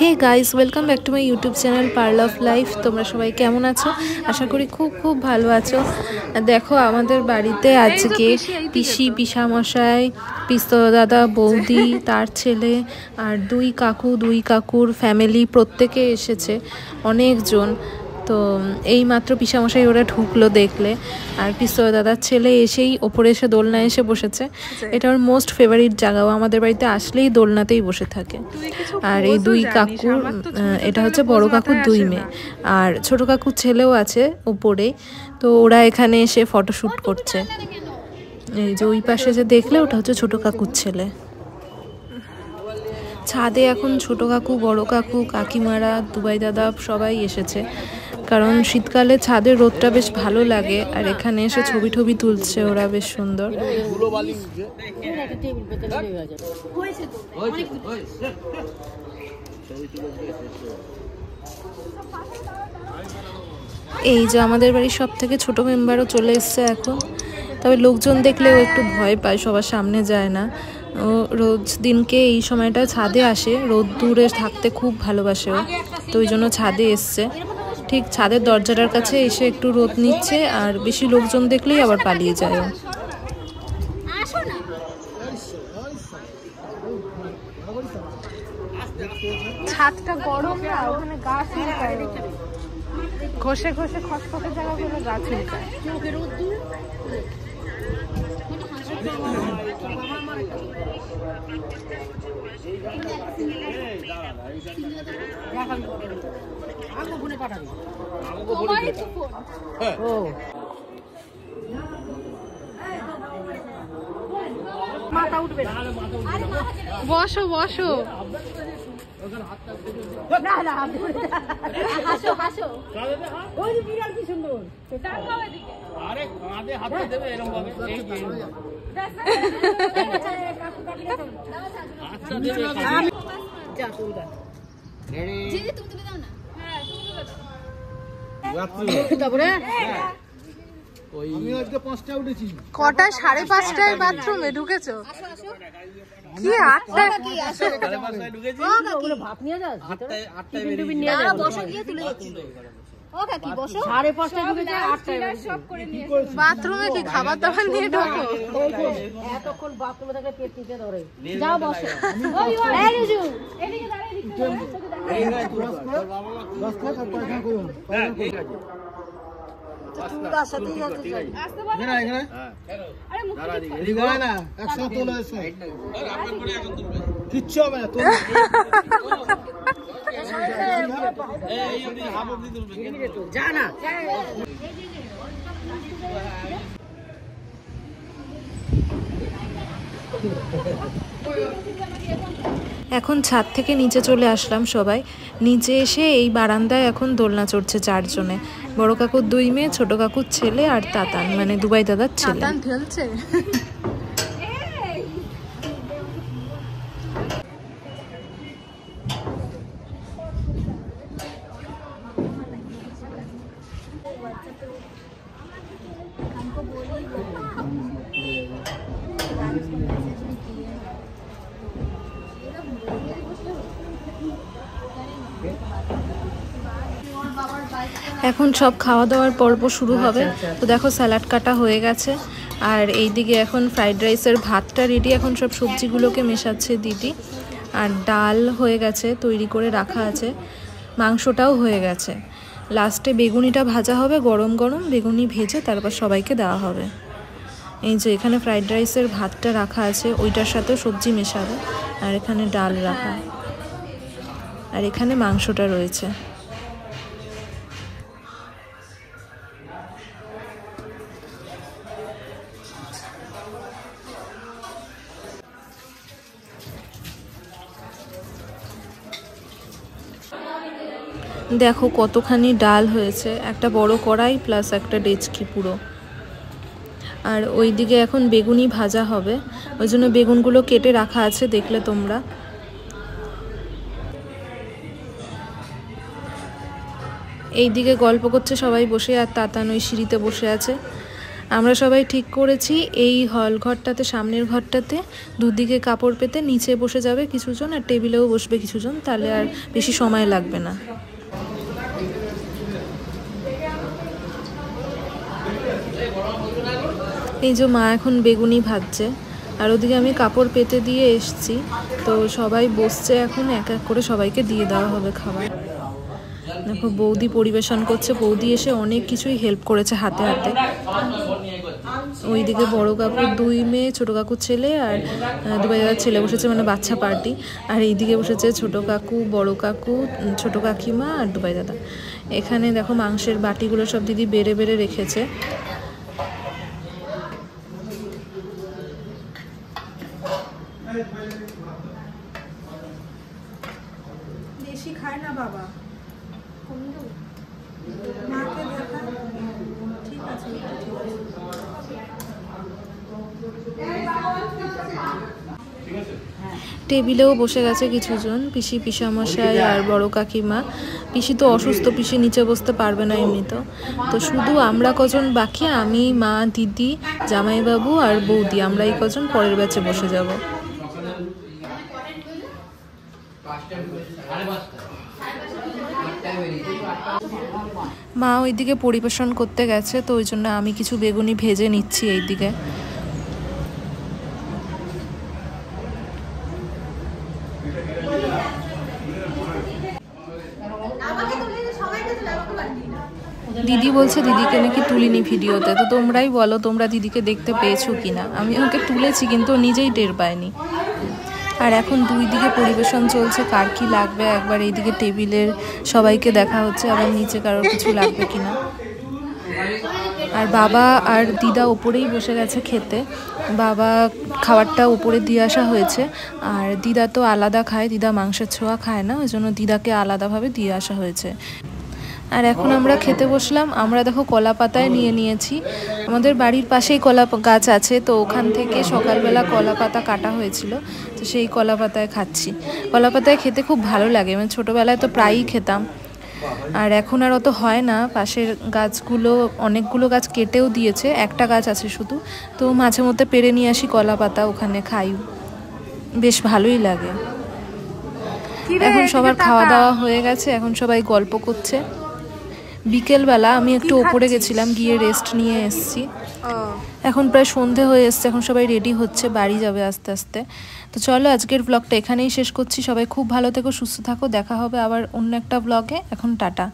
Hey guys, welcome back to my YouTube channel pearl of life. তোমরা সবাই কেমন আছো? আশা করি খুব খুব ভালো আছো। দেখো আমাদের বাড়িতে আজকে পিসি, পিসামশাই, পিস্তো দাদা, বৌদি, তার ছেলে আর দুই কাকুর ফ্যামিলি প্রত্যেকে এসেছে, অনেকজন। তো এই মাত্র পিসামশাই ওরা ঢুকলো দেখলে, আর পিস্তো দাদার ছেলে এসেই ওপরে এসে দোলনায় এসে বসেছে। এটা ওর মোস্ট ফেভারিট জায়গাও, আমাদের বাড়িতে আসলেই দোলনাতেই বসে থাকে। আর এই দুই কাকুর, এটা হচ্ছে বড় কাকুর দুই মেয়ে, আর ছোট কাকুর ছেলেও আছে উপরে। তো ওরা এখানে এসে ফটোশ্যুট করছে। এই যে ওই পাশে যে দেখলে, ওটা হচ্ছে ছোট কাকুর ছেলে। ছাদে এখন ছোট কাকু, বড় কাকু, কাকিমারা, দুবাই দাদা সবাই এসেছে, কারণ শীতকালে ছাদের রোদটা বেশ ভালো লাগে। আর এখানে এসে ছবি টবি তুলছে ওরা, বেশ সুন্দর। এই যে আমাদের বাড়ির সব থেকে ছোট মেম্বারও চলে এসছে এখন। তবে লোকজন দেখলেও একটু ভয় পায়, সবার সামনে যায় না। ও রোজ দিনকে এই সময়টা ছাদে আসে, রোদ দূরে থাকতে খুব ভালোবাসে ও, তো ওই জন্য ছাদে এসছে। ঠিক ছাদের দরজাটার কাছে এসে একটু রোদ নিচ্ছে, আর বেশি লোকজন দেখলেই আবার পালিয়ে যায় ও। ছাদটা গরম না, ওখানে গাছ ঘষে ঘষে খসখসে জায়গাগুলো গাছ উল্টায়। মাথা উঠবে না, বসো বসো। হাসো হাসো, ওই বিড়াল কি সুন্দর। আরে কাঁধে হাত দেবে এরকম ভাবে, যা তুই যা। রেডি, তুমি তুলে দাও না। হ্যাঁ তুমি তুলে দাও। তারপরে আমি আজকে 5টা উঠেছি। কটা? 5:30টায় বাথরুমে ঢুকেছো? কি 8টায়? কি আসো 5:30টায় ঢুকেছি। ওগুলো ভাত নিয়ে যাস, 8টায় বেরিয়ে নিয়ে যা, বসো গিয়ে তুলে দিচ্ছি। ও কাকি বসো। 5:30টায় ঢুকেছে, 8টায় সব করে নিয়ে এসেছি। বাথরুমে কি খাবার দাবার নিয়ে ঢোকো? এতক্ষণ বাথরুমে থেকে পেট টিপে ধরে। যাও বসো। ওই এই রুজু এদিকে দাঁড়াই দিতে হবে। এই না তুই বস কর, পায়খানা করুন। তুলকার সাথে যাচ্ছে যাই। আসতে বল না এখানে। আরে মুখ দিকে না, একসাথে তোলো এসো। আরে আপনার পরে এখন তুলবে, কিচ্ছু হবে না। তোল এই অবধি হাফ অবধি তুলবে, যা না। এখন ছাদ থেকে নিচে চলে আসলাম সবাই। নিচে এসে এই বারান্দায় এখন দোলনা চড়ছে 4 জনে, বড় কাকুর 2 মেয়ে, ছোট কাকুর ছেলে আর তাতান, মানে দুবাই দাদার ছেলে। তাতান খেলছে। এখন সব খাওয়া দাওয়ার পর্ব শুরু হবে। তো দেখো স্যালাড কাটা হয়ে গেছে, আর এইদিকে এখন ফ্রাইড রাইসের ভাতটা রেডি। এখন সব সবজিগুলোকে মেশাচ্ছে দিদি, আর ডাল হয়ে গেছে, তৈরি করে রাখা আছে, মাংসটাও হয়ে গেছে। লাস্টে বেগুনিটা ভাজা হবে, গরম গরম বেগুনি ভেজে তারপর সবাইকে দেওয়া হবে। এই যে এখানে ফ্রাইড রাইসের ভাতটা রাখা আছে, ওইটার সাথে সবজি মেশাবে, আর এখানে ডাল রাখা, আর এখানে মাংসটা রয়েছে। দেখো কতখানি ডাল হয়েছে, একটা বড় কড়াই প্লাস একটা ডেচকি পুরো। আর ওইদিকে এখন বেগুনি ভাজা হবে, ওই জন্য বেগুনগুলো কেটে রাখা আছে, দেখলে তোমরা। এইদিকে গল্প করছে সবাই বসে, আর তাতান ওই সিঁড়িতে বসে আছে। আমরা সবাই ঠিক করেছি এই হল ঘরটাতে, সামনের ঘরটাতে দুদিকে কাপড় পেতে নিচে বসে যাবে কিছুজন, আর টেবিলেও বসবে কিছুজন, তাহলে আর বেশি সময় লাগবে না। এই যে মা এখন বেগুনি ভাজছে, আর ওদিকে আমি কাপড় পেতে দিয়ে এসছি। তো সবাই বসছে এখন, এক এক করে সবাইকে দিয়ে দেওয়া হবে খাবার। দেখো বৌদি পরিবেশন করছে, বৌদি এসে অনেক কিছুই হেল্প করেছে হাতে হাতে। ওইদিকে বড় কাকুর 2 মেয়ে, ছোট কাকুর ছেলে আর দুবাই দাদার ছেলে বসেছে, মানে বাচ্চা পার্টি। আর এইদিকে বসেছে ছোট কাকু, বড় কাকু, ছোট কাকিমা আর দুবাই দাদা। এখানে দেখো মাংসের বাটিগুলো সব দিদি বেড়ে বেড়ে রেখেছে। বেশি খায় না বাবা, মাকে দেখা। ঠিক আছে, টেবিলেও বসে গেছে কিছুজন, পিসি, পিসামশাই আর বড় কাকিমা। পিসি তো অসুস্থ, পিসি নিচে বসতে পারবে না এমনিতেও। তো শুধু আমরা কজন বাকি, আমি, মা, দিদি, জামাইবাবু আর বৌদি, আমরা এই কজন পরের ব্যাচে বসে যাব। মা ওইদিকে পরিবেশন করতে গেছে, তো ওই জন্য আমি কিছু বেগুনি ভেজে নিচ্ছি এইদিকে। দিদি বলছে দিদিকে নাকি তুলিনি ভিডিওতে, তো তোমরাই বলো তোমরা দিদিকে দেখতে পেয়েছো কিনা। আমি ওকে তুলেছি কিন্তু নিজেই টের পায়নি। আর এখন 2 দিকে পরিবেশন চলছে, কার কি লাগবে একবার এইদিকে টেবিলের সবাইকে দেখা হচ্ছে, আবার নিচে কারোর কিছু লাগবে কিনা। আর বাবা আর দিদা ওপরেই বসে গেছে খেতে। বাবা খাবারটা উপরে দিয়ে আসা হয়েছে, আর দিদা তো আলাদা খায়, দিদা মাংসের ছোঁয়া খায় না, ওই জন্য দিদাকে আলাদাভাবে দিয়ে আসা হয়েছে। আর এখন আমরা খেতে বসলাম। আমরা দেখো কলা পাতায় নিয়েছি, আমাদের বাড়ির পাশেই কলা গাছ আছে, তো ওখান থেকে সকালবেলা কলা পাতা কাটা হয়েছিল, তো সেই কলা পাতায় খাচ্ছি। কলা পাতায় খেতে খুব ভালো লাগে, মানে ছোটোবেলায় তো প্রায়ই খেতাম, আর এখন আর অত হয় না। পাশের গাছগুলো, অনেকগুলো গাছ কেটেও দিয়েছে, একটা গাছ আছে শুধু, তো মাঝে মধ্যে পেড়ে নিয়ে আসি কলা পাতা, ওখানে খাই, বেশ ভালোই লাগে। এখন সবার খাওয়া দাওয়া হয়ে গেছে, এখন সবাই গল্প করছে। বিকেলবেলা আমি একটু ওপরে গেছিলাম, গিয়ে রেস্ট নিয়ে এসেছি। এখন প্রায় সন্ধে হয়ে এসছে, এখন সবাই রেডি হচ্ছে, বাড়ি যাবে আস্তে আস্তে। তো চলো আজকের ব্লগটা এখানেই শেষ করছি। সবাই খুব ভালো থেকো, সুস্থ থাকো, দেখা হবে আবার অন্য একটা ব্লগে। এখন টাটা।